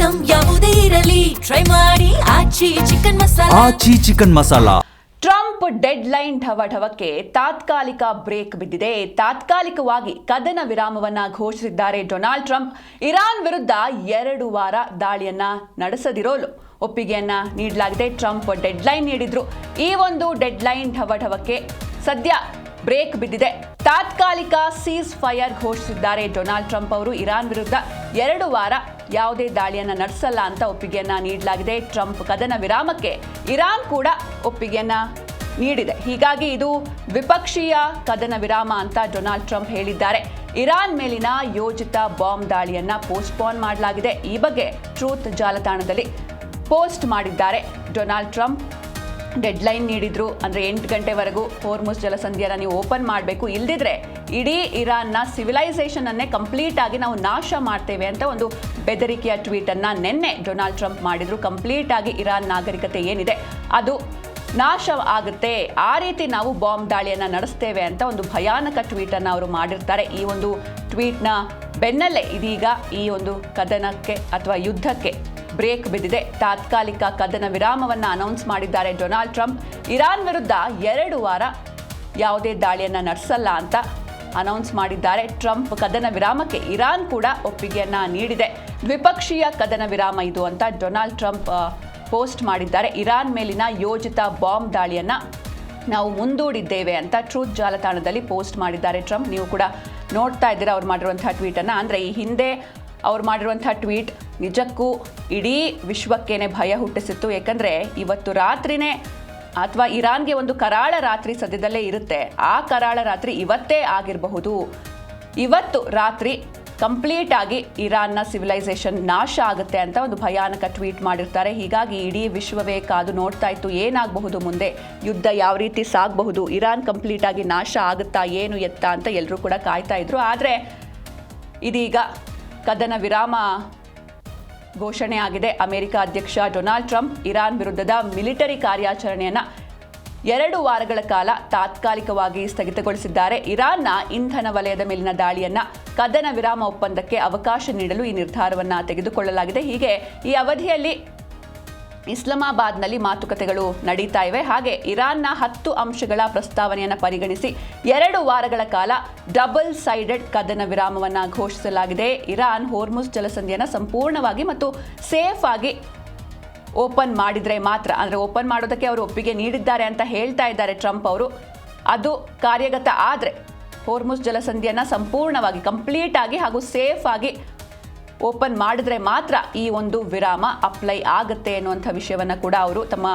Item ಯಾವುದೇ ಇರಲಿ try ಮಾಡಿ ಆಚಿ ಚಿಕನ್ ಮಸಾಲಾ. ಟ್ರಂಪ್ ಡೆಡ್ಲೈನ್ ಢವಢವಕ್ಕೆ ತಾತ್ಕಾಲಿಕ ಬ್ರೇಕ್ ಬಿದ್ದಿದೆ. ತಾತ್ಕಾಲಿಕವಾಗಿ ಕದನ ವಿರಾಮವನ್ನ ಘೋಷಿಸಿದ್ದಾರೆ ಡೊನಾಲ್ಡ್ ಟ್ರಂಪ್. ಇರಾನ್ ವಿರುದ್ಧ 2 ವಾರ ದಾಳಿಯನ್ನ ನಡೆಸದಿರೋಲು ಒಪ್ಪಿಗೆಯನ್ನ ನೀಡಲಾಗಿದೆ. ಟ್ರಂಪ್ ಡೆಡ್ಲೈನ್ ನೀಡಿದ್ರು. ಈ ಒಂದು ಡೆಡ್ಲೈನ್ ಢವಢವಕ್ಕೆ ಸದ್ಯ ಬ್ರೇಕ್ ಬಿದ್ದಿದೆ. ತಾತ್ಕಾಲಿಕ ಸೀಸ್ ಫೈರ್ ಘೋಷಿಸಿದ್ದಾರೆ ಡೊನಾಲ್ಡ್ ಟ್ರಂಪ್ ಅವರು. ಇರಾನ್ ವಿರುದ್ಧ 2 ವಾರ ಯಾವುದೇ ದಾಳಿಯನ್ನ ನಡೆಸಲ್ಲ ಅಂತ ಒಪ್ಪಿಗೆಯನ್ನ ನೀಡಲಾಗಿದೆ. ಟ್ರಂಪ್ ಕದನ ವಿರಾಮಕ್ಕೆ ಇರಾನ್ ಕೂಡ ಒಪ್ಪಿಗೆಯನ್ನ ನೀಡಿದೆ. ಹೀಗಾಗಿ ಇದು ದ್ವಿಪಕ್ಷೀಯ ಕದನ ವಿರಾಮ ಅಂತ ಡೊನಾಲ್ಡ್ ಟ್ರಂಪ್ ಹೇಳಿದ್ದಾರೆ. ಇರಾನ್ ಮೇಲಿನ ಯೋಜಿತ ಬಾಂಬ್ ದಾಳಿಯನ್ನ ಪೋಸ್ಟ್ಪೋನ್ ಮಾಡಲಾಗಿದೆ. ಈ ಬಗ್ಗೆ ಟ್ರೂತ್ ಜಾಲತಾಣದಲ್ಲಿ ಪೋಸ್ಟ್ ಮಾಡಿದ್ದಾರೆ ಡೊನಾಲ್ಡ್ ಟ್ರಂಪ್. ಡೆಡ್ಲೈನ್ ನೀಡಿದ್ರು, ಅಂದರೆ 8 ಗಂಟೆವರೆಗೂ ಹೋರ್ಮುಜ್ ಜಲಸಂಧಿಯನ್ನು ನೀವು ಓಪನ್ ಮಾಡಬೇಕು, ಇಲ್ದಿದ್ರೆ ಇಡೀ ಇರಾನ್ನ ಸಿವಿಲೈಸೇಷನ್ ಅನ್ನೇ ಕಂಪ್ಲೀಟ್ ಆಗಿ ನಾವು ನಾಶ ಮಾಡ್ತೇವೆ ಅಂತ ಒಂದು ಬೆದರಿಕೆಯ ಟ್ವೀಟ್ ಅನ್ನ ನಿನ್ನೆ ಡೊನಾಲ್ಡ್ ಟ್ರಂಪ್ ಮಾಡಿದ್ರು. ಕಂಪ್ಲೀಟ್ ಆಗಿ ಇರಾನ್ ನಾಗರಿಕತೆ ಏನಿದೆ ಅದು ನಾಶ ಆಗುತ್ತೆ, ಆ ರೀತಿ ನಾವು ಬಾಂಬ್ ದಾಳಿಯನ್ನ ನಡೆಸ್ತೇವೆ ಅಂತ ಒಂದು ಭಯಾನಕ ಟ್ವೀಟ್ ಅನ್ನ ಅವರು ಮಾಡಿರ್ತಾರೆ. ಈ ಒಂದು ಟ್ವೀಟ್ನ ಬೆನ್ನಲ್ಲೇ ಇದೀಗ ಈ ಒಂದು ಕದನಕ್ಕೆ ಅಥವಾ ಯುದ್ಧಕ್ಕೆ ಬ್ರೇಕ್ ಬಿದ್ದಿದೆ. ತಾತ್ಕಾಲಿಕ ಕದನ ವಿರಾಮವನ್ನು ಅನೌನ್ಸ್ ಮಾಡಿದ್ದಾರೆ ಡೊನಾಲ್ಡ್ ಟ್ರಂಪ್. ಇರಾನ್ ವಿರುದ್ಧ 2 ವಾರ ಯಾವುದೇ ದಾಳಿಯನ್ನ ನಡೆಸಲ್ಲ ಅಂತ ಅನೌನ್ಸ್ ಮಾಡಿದ್ದಾರೆ. ಟ್ರಂಪ್ ಕದನ ವಿರಾಮಕ್ಕೆ ಇರಾನ್ ಕೂಡ ಒಪ್ಪಿಗೆಯನ್ನ ನೀಡಿದೆ. ದ್ವಿಪಕ್ಷೀಯ ಕದನ ವಿರಾಮ ಇದು ಅಂತ ಡೊನಾಲ್ಡ್ ಟ್ರಂಪ್ ಪೋಸ್ಟ್ ಮಾಡಿದ್ದಾರೆ. ಇರಾನ್ ಮೇಲಿನ ಯೋಜಿತ ಬಾಂಬ್ ದಾಳಿಯನ್ನ ನಾವು ಮುಂದೂಡಿದ್ದೇವೆ ಅಂತ ಟ್ರೂತ್ ಜಾಲತಾಣದಲ್ಲಿ ಪೋಸ್ಟ್ ಮಾಡಿದ್ದಾರೆ ಟ್ರಂಪ್. ನೀವು ಕೂಡ ನೋಡ್ತಾ ಇದ್ದೀರಾ ಅವ್ರು ಮಾಡಿರುವಂತಹ ಟ್ವೀಟನ್ನು. ಅಂದರೆ ಈ ಹಿಂದೆ ಅವ್ರು ಮಾಡಿರುವಂತಹ ಟ್ವೀಟ್ ನಿಜಕ್ಕೂ ಇಡೀ ವಿಶ್ವಕ್ಕೇನೆ ಭಯ ಹುಟ್ಟಿಸಿತ್ತು. ಏಕೆಂದರೆ ಇವತ್ತು ರಾತ್ರಿನೇ ಅಥವಾ ಇರಾನ್ಗೆ ಒಂದು ಕರಾಳ ರಾತ್ರಿ ಸದ್ಯದಲ್ಲೇ ಇರುತ್ತೆ. ಆ ಕರಾಳ ರಾತ್ರಿ ಇವತ್ತೇ ಆಗಿರಬಹುದು. ಇವತ್ತು ರಾತ್ರಿ ಕಂಪ್ಲೀಟ್ ಆಗಿ ಇರಾನ್ನ ಸಿವಿಲೈಸೇಷನ್ ನಾಶ ಆಗುತ್ತೆ ಅಂತ ಒಂದು ಭಯಾನಕ ಟ್ವೀಟ್ ಮಾಡಿರ್ತಾರೆ. ಹೀಗಾಗಿ ಇಡೀ ವಿಶ್ವವೇ ಕಾದು ನೋಡ್ತಾ ಇತ್ತು ಏನಾಗಬಹುದು ಮುಂದೆ, ಯುದ್ಧ ಯಾವ ರೀತಿ ಸಾಗಬಹುದು, ಇರಾನ್ ಕಂಪ್ಲೀಟ್ ಆಗಿ ನಾಶ ಆಗುತ್ತಾ ಏನು ಎತ್ತ ಅಂತ ಎಲ್ಲರೂ ಕೂಡ ಕಾಯ್ತಾ ಇದ್ರು. ಆದರೆ ಇದೀಗ ಕದನ ವಿರಾಮ ಘೋಷಣೆ ಆಗಿದೆ. ಅಮೆರಿಕ ಅಧ್ಯಕ್ಷ ಡೊನಾಲ್ಡ್ ಟ್ರಂಪ್ ಇರಾನ್ ವಿರುದ್ಧದ ಮಿಲಿಟರಿ ಕಾರ್ಯಾಚರಣೆಯನ್ನು 2 ವಾರಗಳ ಕಾಲ ತಾತ್ಕಾಲಿಕವಾಗಿ ಸ್ಥಗಿತಗೊಳಿಸಿದ್ದಾರೆ. ಇರಾನ್ನ ಇಂಧನ ವಲಯದ ಮೇಲಿನ ದಾಳಿಯನ್ನ ಕದನ ವಿರಾಮ ಒಪ್ಪಂದಕ್ಕೆ ಅವಕಾಶ ನೀಡಲು ಈ ನಿರ್ಧಾರವನ್ನು ತೆಗೆದುಕೊಳ್ಳಲಾಗಿದೆ. ಹೀಗೆ ಈ ಅವಧಿಯಲ್ಲಿ ಇಸ್ಲಾಮಾಬಾದ್ನಲ್ಲಿ ಮಾತುಕತೆಗಳು ನಡೀತಾ ಇವೆ. ಹಾಗೆ ಇರಾನ್ನ 10 ಅಂಶಗಳ ಪ್ರಸ್ತಾವನೆಯನ್ನು ಪರಿಗಣಿಸಿ 2 ವಾರಗಳ ಕಾಲ ಡಬಲ್ ಸೈಡೆಡ್ ಕದನ ವಿರಾಮವನ್ನು ಘೋಷಿಸಲಾಗಿದೆ. ಇರಾನ್ ಹೋರ್ಮುಜ್ ಜಲಸಂಧಿಯನ್ನು ಸಂಪೂರ್ಣವಾಗಿ ಮತ್ತು ಸೇಫ್ ಆಗಿ ಓಪನ್ ಮಾಡಿದ್ರೆ ಮಾತ್ರ, ಅಂದರೆ ಓಪನ್ ಮಾಡೋದಕ್ಕೆ ಅವರು ಒಪ್ಪಿಗೆ ನೀಡಿದ್ದಾರೆ ಅಂತ ಹೇಳ್ತಾ ಇದ್ದಾರೆ ಟ್ರಂಪ್ ಅವರು. ಅದು ಕಾರ್ಯಗತ ಆದರೆ ಹೋರ್ಮುಜ್ ಜಲಸಂಧಿಯನ್ನು ಸಂಪೂರ್ಣವಾಗಿ ಕಂಪ್ಲೀಟ್ ಆಗಿ ಹಾಗೂ ಸೇಫ್ ಆಗಿ ಓಪನ್ ಮಾಡಿದ್ರೆ ಮಾತ್ರ ಈ ಒಂದು ವಿರಾಮ ಅಪ್ಲೈ ಆಗುತ್ತೆ ಅನ್ನುವಂಥ ವಿಷಯವನ್ನು ಕೂಡ ಅವರು ತಮ್ಮ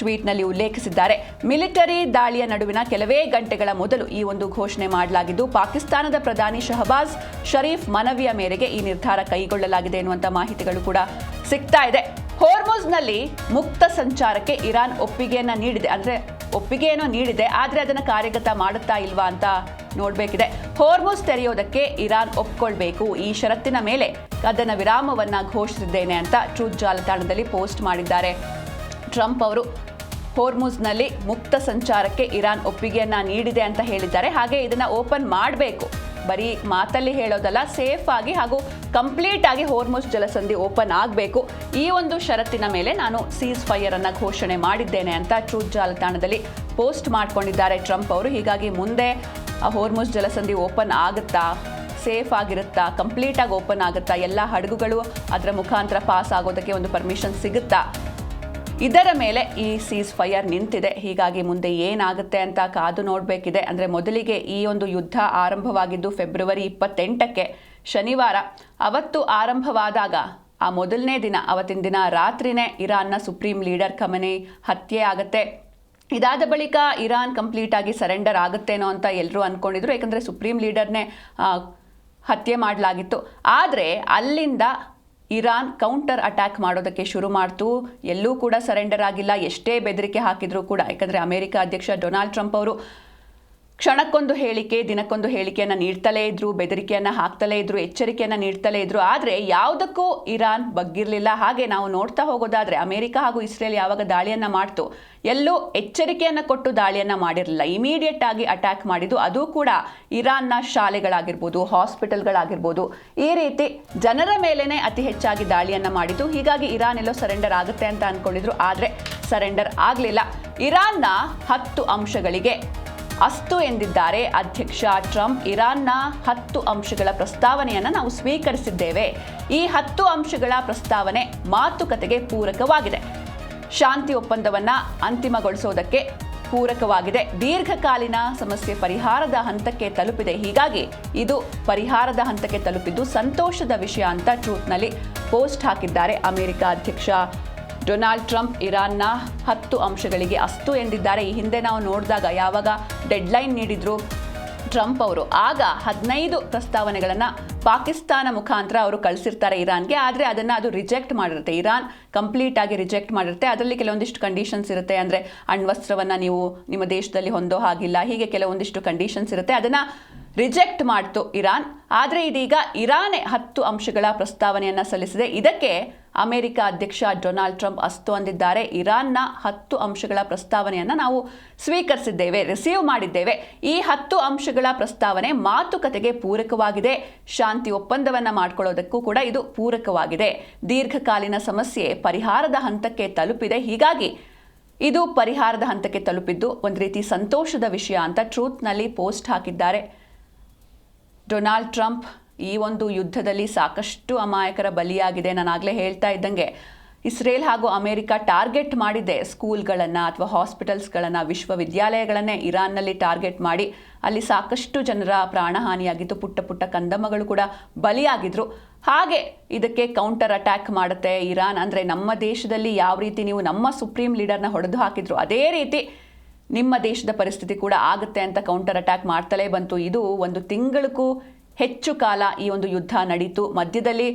ಟ್ವೀಟ್ನಲ್ಲಿ ಉಲ್ಲೇಖಿಸಿದ್ದಾರೆ. ಮಿಲಿಟರಿ ದಾಳಿಯ ನಡುವಿನ ಕೆಲವೇ ಗಂಟೆಗಳ ಮೊದಲು ಈ ಒಂದು ಘೋಷಣೆ ಮಾಡಲಾಗಿದ್ದು, ಪಾಕಿಸ್ತಾನದ ಪ್ರಧಾನಿ ಶಹಬಾಜ್ ಶರೀಫ್ ಮನವಿಯ ಮೇರೆಗೆ ಈ ನಿರ್ಧಾರ ಕೈಗೊಳ್ಳಲಾಗಿದೆ ಎನ್ನುವಂಥ ಮಾಹಿತಿಗಳು ಕೂಡ ಸಿಗ್ತಾ ಇದೆ. ಹೋರ್ಮುಜ್ನಲ್ಲಿ ಮುಕ್ತ ಸಂಚಾರಕ್ಕೆ ಇರಾನ್ ಒಪ್ಪಿಗೆಯನ್ನು ನೀಡಿದೆ, ಅಂದರೆ ಒಪ್ಪಿಗೆಯನ್ನು ನೀಡಿದೆ, ಆದರೆ ಅದನ್ನು ಕಾರ್ಯಗತ ಮಾಡುತ್ತಾ ಇಲ್ವಾ ಅಂತ ನೋಡಬೇಕಿದೆ. ಹೋರ್ಮುಜ್ ತೆರೆಯೋದಕ್ಕೆ ಇರಾನ್ ಒಪ್ಕೊಳ್ಬೇಕು, ಈ ಷರತ್ತಿನ ಮೇಲೆ ಕದನ ವಿರಾಮವನ್ನು ಘೋಷಿಸಿದ್ದೇನೆ ಅಂತ ಟ್ರೂತ್ ಜಾಲತಾಣದಲ್ಲಿ ಪೋಸ್ಟ್ ಮಾಡಿದ್ದಾರೆ ಟ್ರಂಪ್ ಅವರು. ಹೋರ್ಮುಜ್ನಲ್ಲಿ ಮುಕ್ತ ಸಂಚಾರಕ್ಕೆ ಇರಾನ್ ಒಪ್ಪಿಗೆಯನ್ನು ನೀಡಿದೆ ಅಂತ ಹೇಳಿದ್ದಾರೆ. ಹಾಗೆ ಇದನ್ನು ಓಪನ್ ಮಾಡಬೇಕು, ಬರೀ ಮಾತಲ್ಲಿ ಹೇಳೋದಲ್ಲ, ಸೇಫ್ ಆಗಿ ಹಾಗೂ ಕಂಪ್ಲೀಟ್ ಆಗಿ ಹೋರ್ಮುಜ್ ಜಲಸಂಧಿ ಓಪನ್ ಆಗಬೇಕು. ಈ ಒಂದು ಷರತ್ತಿನ ಮೇಲೆ ನಾನು ಸೀಸ್ ಫೈರ್ ಅನ್ನು ಘೋಷಣೆ ಮಾಡಿದ್ದೇನೆ ಅಂತ ಟ್ರೂತ್ ಜಾಲತಾಣದಲ್ಲಿ ಪೋಸ್ಟ್ ಮಾಡ್ಕೊಂಡಿದ್ದಾರೆ ಟ್ರಂಪ್ ಅವರು. ಹೀಗಾಗಿ ಮುಂದೆ ಹೋರ್ಮುಜ್ ಜಲಸಂಧಿ ಓಪನ್ ಆಗುತ್ತಾ, ಸೇಫ್ ಆಗಿರುತ್ತಾ, ಕಂಪ್ಲೀಟ್ ಆಗಿ ಓಪನ್ ಆಗುತ್ತಾ, ಎಲ್ಲ ಹಡಗುಗಳು ಅದರ ಮುಖಾಂತರ ಪಾಸ್ ಆಗೋದಕ್ಕೆ ಒಂದು ಪರ್ಮಿಷನ್ ಸಿಗುತ್ತಾ, ಇದರ ಮೇಲೆ ಈ ಸೀಸ್ ಫೈರ್ ನಿಂತಿದೆ. ಹೀಗಾಗಿ ಮುಂದೆ ಏನಾಗುತ್ತೆ ಅಂತ ಕಾದು ನೋಡಬೇಕಿದೆ. ಅಂದರೆ ಮೊದಲಿಗೆ ಈ ಒಂದು ಯುದ್ಧ ಆರಂಭವಾಗಿದ್ದು ಫೆಬ್ರವರಿ 28ಕ್ಕೆ ಶನಿವಾರ. ಅವತ್ತು ಆರಂಭವಾದಾಗ ಆ ಮೊದಲನೇ ದಿನ, ಅವತ್ತಿನ ದಿನ ರಾತ್ರಿನೇ ಇರಾನ್ನ ಸುಪ್ರೀಂ ಲೀಡರ್ ಖಮೆನಿ ಹತ್ಯೆ ಆಗುತ್ತೆ. ಇದಾದ ಬಳಿಕ ಇರಾನ್ ಕಂಪ್ಲೀಟ್ ಆಗಿ ಸರೆಂಡರ್ ಆಗುತ್ತೇನೋ ಅಂತ ಎಲ್ಲರೂ ಅಂದ್ಕೊಂಡಿದ್ರು, ಯಾಕಂದರೆ ಸುಪ್ರೀಂ ಲೀಡರ್ನೇ ಹತ್ಯೆ ಮಾಡಲಾಗಿತ್ತು. ಆದರೆ ಅಲ್ಲಿಂದ ಇರಾನ್ ಕೌಂಟರ್ ಅಟ್ಯಾಕ್ ಮಾಡೋದಕ್ಕೆ ಶುರು ಮಾಡ್ತು. ಎಲ್ಲೂ ಕೂಡ ಸರೆಂಡರ್ ಆಗಿಲ್ಲ, ಎಷ್ಟೇ ಬೆದರಿಕೆ ಹಾಕಿದ್ರು ಕೂಡ. ಯಾಕಂದರೆ ಅಮೆರಿಕ ಅಧ್ಯಕ್ಷ ಡೊನಾಲ್ಡ್ ಟ್ರಂಪ್ ಅವರು ಕ್ಷಣಕ್ಕೊಂದು ಹೇಳಿಕೆ, ದಿನಕ್ಕೊಂದು ಹೇಳಿಕೆಯನ್ನು ನೀಡ್ತಲೇ ಇದ್ರು, ಬೆದರಿಕೆಯನ್ನು ಹಾಕ್ತಲೇ ಇದ್ರು, ಎಚ್ಚರಿಕೆಯನ್ನು ನೀಡ್ತಲೇ ಇದ್ರು. ಆದರೆ ಯಾವುದಕ್ಕೂ ಇರಾನ್ ಬಗ್ಗಿರಲಿಲ್ಲ. ಹಾಗೆ ನಾವು ನೋಡ್ತಾ ಹೋಗೋದಾದ್ರೆ ಅಮೆರಿಕ ಹಾಗೂ ಇಸ್ರೇಲ್ ಯಾವಾಗ ದಾಳಿಯನ್ನು ಮಾಡ್ತು, ಎಲ್ಲೂ ಎಚ್ಚರಿಕೆಯನ್ನು ಕೊಟ್ಟು ದಾಳಿಯನ್ನು ಮಾಡಿರಲಿಲ್ಲ. ಇಮಿಡಿಯೇಟ್ ಆಗಿ ಅಟ್ಯಾಕ್ ಮಾಡಿದ್ದು. ಅದು ಕೂಡ ಇರಾನ್ನ ಶಾಲೆಗಳಾಗಿರ್ಬೋದು, ಹಾಸ್ಪಿಟಲ್ಗಳಾಗಿರ್ಬೋದು, ಈ ರೀತಿ ಜನರ ಮೇಲೇನೆ ಅತಿ ಹೆಚ್ಚಾಗಿ ದಾಳಿಯನ್ನು ಮಾಡಿದ್ದು. ಹೀಗಾಗಿ ಇರಾನ್ ಎಲ್ಲೋ ಸರೆಂಡರ್ ಆಗುತ್ತೆ ಅಂತ ಅಂದ್ಕೊಂಡಿದ್ರು, ಆದರೆ ಸರೆಂಡರ್ ಆಗಲಿಲ್ಲ. ಇರಾನ್ನ 10 ಅಂಶಗಳಿಗೆ ಅಸ್ತು ಎಂದಿದ್ದಾರೆ ಅಧ್ಯಕ್ಷ ಟ್ರಂಪ್. ಇರಾನ್ನ 10 ಅಂಶಗಳ ಪ್ರಸ್ತಾವನೆಯನ್ನು ನಾವು ಸ್ವೀಕರಿಸಿದ್ದೇವೆ. ಈ 10 ಅಂಶಗಳ ಪ್ರಸ್ತಾವನೆ ಮಾತುಕತೆಗೆ ಪೂರಕವಾಗಿದೆ, ಶಾಂತಿ ಒಪ್ಪಂದವನ್ನು ಅಂತಿಮಗೊಳಿಸೋದಕ್ಕೆ ಪೂರಕವಾಗಿದೆ, ದೀರ್ಘಕಾಲೀನ ಸಮಸ್ಯೆ ಪರಿಹಾರದ ಹಂತಕ್ಕೆ ತಲುಪಿದೆ. ಹೀಗಾಗಿ ಇದು ಪರಿಹಾರದ ಹಂತಕ್ಕೆ ತಲುಪಿದ್ದು ಸಂತೋಷದ ವಿಷಯ ಅಂತ ಟ್ರೂತ್ನಲ್ಲಿ ಪೋಸ್ಟ್ ಹಾಕಿದ್ದಾರೆ ಅಮೆರಿಕ ಅಧ್ಯಕ್ಷ ಡೊನಾಲ್ಡ್ ಟ್ರಂಪ್. ಇರಾನ್ನ 10 ಅಂಶಗಳಿಗೆ ಅಸ್ತು ಎಂದಿದ್ದಾರೆ. ಈ ಹಿಂದೆ ನಾವು ನೋಡಿದಾಗ ಯಾವಾಗ ಡೆಡ್ಲೈನ್ ನೀಡಿದ್ರು ಟ್ರಂಪ್ ಅವರು, ಆಗ 15 ಪ್ರಸ್ತಾವನೆಗಳನ್ನು ಪಾಕಿಸ್ತಾನ ಮುಖಾಂತರ ಅವರು ಕಳಿಸಿರ್ತಾರೆ ಇರಾನ್ಗೆ. ಆದರೆ ಅದು ರಿಜೆಕ್ಟ್ ಮಾಡಿರುತ್ತೆ, ಇರಾನ್ ಕಂಪ್ಲೀಟ್ ಆಗಿ ರಿಜೆಕ್ಟ್ ಮಾಡಿರುತ್ತೆ. ಅದರಲ್ಲಿ ಕೆಲವೊಂದಿಷ್ಟು ಕಂಡೀಷನ್ಸ್ ಇರುತ್ತೆ. ಅಂದರೆ ಅಣ್ವಸ್ತ್ರವನ್ನು ನೀವು ನಿಮ್ಮ ದೇಶದಲ್ಲಿ ಹೊಂದೋ ಹಾಗಿಲ್ಲ, ಹೀಗೆ ಕೆಲವೊಂದಿಷ್ಟು ಕಂಡೀಷನ್ಸ್ ಇರುತ್ತೆ. ಅದನ್ನು ರಿಜೆಕ್ಟ್ ಮಾಡ್ತು ಇರಾನ್. ಆದರೆ ಇದೀಗ ಇರಾನೇ 10 ಅಂಶಗಳ ಪ್ರಸ್ತಾವನೆಯನ್ನು ಸಲ್ಲಿಸಿದೆ. ಇದಕ್ಕೆ ಅಮೆರಿಕ ಅಧ್ಯಕ್ಷ ಡೊನಾಲ್ಡ್ ಟ್ರಂಪ್ ಅಸ್ತು ಅಂದಿದ್ದಾರೆ. ಇರಾನ್ನ 10 ಅಂಶಗಳ ಪ್ರಸ್ತಾವನೆಯನ್ನು ನಾವು ಸ್ವೀಕರಿಸಿದ್ದೇವೆ, ರಿಸೀವ್ ಮಾಡಿದ್ದೇವೆ. ಈ 10 ಅಂಶಗಳ ಪ್ರಸ್ತಾವನೆ ಮಾತುಕತೆಗೆ ಪೂರಕವಾಗಿದೆ, ಶಾಂತಿ ಒಪ್ಪಂದವನ್ನು ಮಾಡ್ಕೊಳ್ಳೋದಕ್ಕೂ ಕೂಡ ಇದು ಪೂರಕವಾಗಿದೆ, ದೀರ್ಘಕಾಲೀನ ಸಮಸ್ಯೆ ಪರಿಹಾರದ ಹಂತಕ್ಕೆ ತಲುಪಿದೆ. ಹೀಗಾಗಿ ಇದು ಪರಿಹಾರದ ಹಂತಕ್ಕೆ ತಲುಪಿದ್ದು ಒಂದು ರೀತಿ ಸಂತೋಷದ ವಿಷಯ ಅಂತ ಟ್ರೂತ್ನಲ್ಲಿ ಪೋಸ್ಟ್ ಹಾಕಿದ್ದಾರೆ ಡೊನಾಲ್ಡ್ ಟ್ರಂಪ್. ಈ ಒಂದು ಯುದ್ಧದಲ್ಲಿ ಸಾಕಷ್ಟು ಅಮಾಯಕರ ಬಲಿಯಾಗಿದೆ. ನಾನು ಆಗಲೇ ಹೇಳ್ತಾ ಇದ್ದಂಗೆ ಇಸ್ರೇಲ್ ಹಾಗೂ ಅಮೆರಿಕ ಟಾರ್ಗೆಟ್ ಮಾಡಿದ್ದೆ ಸ್ಕೂಲ್ಗಳನ್ನು ಅಥವಾ ಹಾಸ್ಪಿಟಲ್ಸ್ಗಳನ್ನು, ವಿಶ್ವವಿದ್ಯಾಲಯಗಳನ್ನೇ ಇರಾನ್ನಲ್ಲಿ ಟಾರ್ಗೆಟ್ ಮಾಡಿ ಅಲ್ಲಿ ಸಾಕಷ್ಟು ಜನರ ಪ್ರಾಣಹಾನಿಯಾಗಿತ್ತು. ಪುಟ್ಟ ಪುಟ್ಟ ಕಂದಮ್ಮಗಳು ಕೂಡ ಬಲಿಯಾಗಿದ್ರು. ಹಾಗೆ ಇದಕ್ಕೆ ಕೌಂಟರ್ ಅಟ್ಯಾಕ್ ಮಾಡುತ್ತೆ ಇರಾನ್. ಅಂದರೆ ನಮ್ಮ ದೇಶದಲ್ಲಿ ಯಾವ ರೀತಿ ನೀವು ನಮ್ಮ ಸುಪ್ರೀಂ ಲೀಡರ್ನ ಹೊಡೆದು ಹಾಕಿದ್ರು, ಅದೇ ರೀತಿ ನಿಮ್ಮ ದೇಶದ ಪರಿಸ್ಥಿತಿ ಕೂಡ ಆಗುತ್ತೆ ಅಂತ ಕೌಂಟರ್ ಅಟ್ಯಾಕ್ ಮಾಡ್ತಲೇ ಬಂತು. ಇದು 1 ತಿಂಗಳಿಗೂ ಹೆಚ್ಚು ಕಾಲ ಈ ಒಂದು ಯುದ್ಧ ನಡೀತು. ಮಧ್ಯದಲ್ಲಿ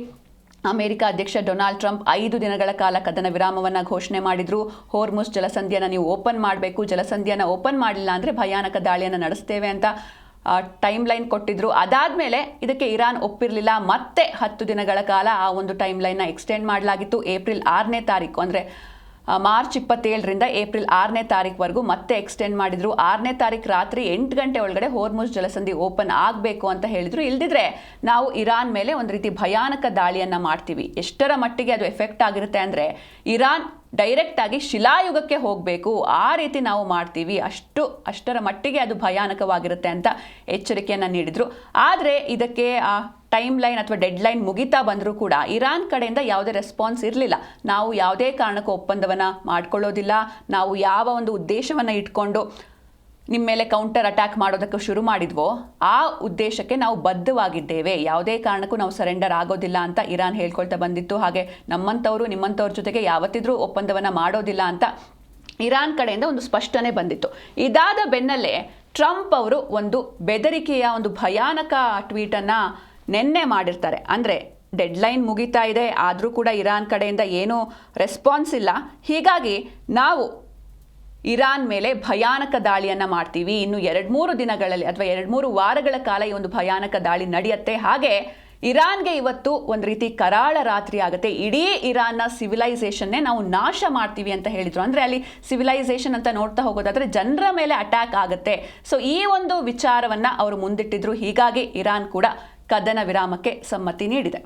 ಅಮೆರಿಕ ಅಧ್ಯಕ್ಷ ಡೊನಾಲ್ಡ್ ಟ್ರಂಪ್ 5 ದಿನಗಳ ಕಾಲ ಕದನ ವಿರಾಮವನ್ನು ಘೋಷಣೆ ಮಾಡಿದ್ರು. ಹೋರ್ಮುಸ್ ಜಲಸಂಧಿಯನ್ನು ನೀವು ಓಪನ್ ಮಾಡಬೇಕು, ಜಲಸಂಧಿಯನ್ನು ಓಪನ್ ಮಾಡಲಿಲ್ಲ ಅಂದರೆ ಭಯಾನಕ ದಾಳಿಯನ್ನು ನಡೆಸ್ತೇವೆ ಅಂತ ಟೈಮ್ ಲೈನ್ ಕೊಟ್ಟಿದ್ರು. ಅದಾದಮೇಲೆ ಇದಕ್ಕೆ ಇರಾನ್ ಒಪ್ಪಿರಲಿಲ್ಲ. ಮತ್ತೆ 10 ದಿನಗಳ ಕಾಲ ಆ ಒಂದು ಟೈಮ್ ಲೈನ್ನ ಎಕ್ಸ್ಟೆಂಡ್ ಮಾಡಲಾಗಿತ್ತು. ಏಪ್ರಿಲ್ 6ನೇ ತಾರೀಕು ಅಂದರೆ ಮಾರ್ಚ್ 27ರಿಂದ ಏಪ್ರಿಲ್ 6ನೇ ತಾರೀಕುವರೆಗೂ ಮತ್ತೆ ಎಕ್ಸ್ಟೆಂಡ್ ಮಾಡಿದ್ರು. 6ನೇ ತಾರೀಕು ರಾತ್ರಿ 8 ಗಂಟೆ ಒಳಗಡೆ ಹೋರ್ಮುಸ್ ಜಲಸಂಧಿ ಓಪನ್ ಆಗಬೇಕು ಅಂತ ಹೇಳಿದ್ರು. ಇಲ್ದಿದ್ರೆ ನಾವು ಇರಾನ್ ಮೇಲೆ ಒಂದು ರೀತಿ ಭಯಾನಕ ದಾಳಿಯನ್ನು ಮಾಡ್ತೀವಿ. ಎಷ್ಟರ ಮಟ್ಟಿಗೆ ಅದು ಎಫೆಕ್ಟ್ ಆಗಿರುತ್ತೆ ಅಂದರೆ ಇರಾನ್ ಡೈರೆಕ್ಟ್ ಆಗಿ ಶಿಲಾಯುಗಕ್ಕೆ ಹೋಗಬೇಕು, ಆ ರೀತಿ ನಾವು ಮಾಡ್ತೀವಿ, ಅಷ್ಟರ ಮಟ್ಟಿಗೆ ಅದು ಭಯಾನಕವಾಗಿರುತ್ತೆ ಅಂತ ಎಚ್ಚರಿಕೆಯನ್ನು ನೀಡಿದ್ರು. ಆದರೆ ಇದಕ್ಕೆ ಆ ಟೈಮ್ ಲೈನ್ ಅಥವಾ ಡೆಡ್ ಲೈನ್ ಮುಗಿತಾ ಬಂದರೂ ಕೂಡ ಇರಾನ್ ಕಡೆಯಿಂದ ಯಾವುದೇ ರೆಸ್ಪಾನ್ಸ್ ಇರಲಿಲ್ಲ. ನಾವು ಯಾವುದೇ ಕಾರಣಕ್ಕೂ ಒಪ್ಪಂದವನ್ನು ಮಾಡ್ಕೊಳ್ಳೋದಿಲ್ಲ, ನಾವು ಯಾವ ಒಂದು ಉದ್ದೇಶವನ್ನು ಇಟ್ಕೊಂಡು ನಿಮ್ಮ ಮೇಲೆ ಕೌಂಟರ್ ಅಟ್ಯಾಕ್ ಮಾಡೋದಕ್ಕೆ ಶುರು ಮಾಡಿದ್ವೋ ಆ ಉದ್ದೇಶಕ್ಕೆ ನಾವು ಬದ್ಧವಾಗಿದ್ದೇವೆ, ಯಾವುದೇ ಕಾರಣಕ್ಕೂ ನಾವು ಸರೆಂಡರ್ ಆಗೋದಿಲ್ಲ ಅಂತ ಇರಾನ್ ಹೇಳ್ಕೊಳ್ತಾ ಬಂದಿತ್ತು. ಹಾಗೆ ನಮ್ಮಂಥವ್ರು ನಿಮ್ಮಂಥವ್ರ ಜೊತೆಗೆ ಯಾವತ್ತಿದ್ರೂ ಒಪ್ಪಂದವನ್ನು ಮಾಡೋದಿಲ್ಲ ಅಂತ ಇರಾನ್ ಕಡೆಯಿಂದ ಒಂದು ಸ್ಪಷ್ಟನೆ ಬಂದಿತ್ತು. ಇದಾದ ಬೆನ್ನಲ್ಲೇ ಟ್ರಂಪ್ ಅವರು ಒಂದು ಬೆದರಿಕೆಯ ಒಂದು ಭಯಾನಕ ಟ್ವೀಟನ್ನು ನೆನ್ನೆ ಮಾಡಿರ್ತಾರೆ. ಅಂದರೆ ಡೆಡ್ಲೈನ್ ಮುಗಿತಾ ಇದೆ, ಆದರೂ ಕೂಡ ಇರಾನ್ ಕಡೆಯಿಂದ ಏನೂ ರೆಸ್ಪಾನ್ಸ್ ಇಲ್ಲ. ಹೀಗಾಗಿ ನಾವು ಇರಾನ್ ಮೇಲೆ ಭಯಾನಕ ದಾಳಿಯನ್ನು ಮಾಡ್ತೀವಿ. ಇನ್ನು 2-3 ದಿನಗಳಲ್ಲಿ ಅಥವಾ 2-3 ವಾರಗಳ ಕಾಲ ಈ ಒಂದು ಭಯಾನಕ ದಾಳಿ ನಡೆಯುತ್ತೆ. ಹಾಗೆ ಇರಾನ್ಗೆ ಇವತ್ತು ಒಂದು ರೀತಿ ಕರಾಳ ರಾತ್ರಿ ಆಗುತ್ತೆ. ಇಡೀ ಇರಾನ್ನ ಸಿವಿಲೈಸೇಷನ್ನೇ ನಾವು ನಾಶ ಮಾಡ್ತೀವಿ ಅಂತ ಹೇಳಿದ್ರು. ಅಂದರೆ ಅಲ್ಲಿ ಸಿವಿಲೈಸೇಷನ್ ಅಂತ ನೋಡ್ತಾ ಹೋಗೋದಾದ್ರೆ ಜನರ ಮೇಲೆ ಅಟ್ಯಾಕ್ ಆಗುತ್ತೆ. ಸೊ ಈ ಒಂದು ವಿಚಾರವನ್ನು ಅವರು ಮುಂದಿಟ್ಟಿದ್ರು. ಹೀಗಾಗಿ ಇರಾನ್ ಕೂಡ ಕದನ ವಿರಾಮಕ್ಕೆ ಸಮ್ಮತಿ ನೀಡಿದೆ.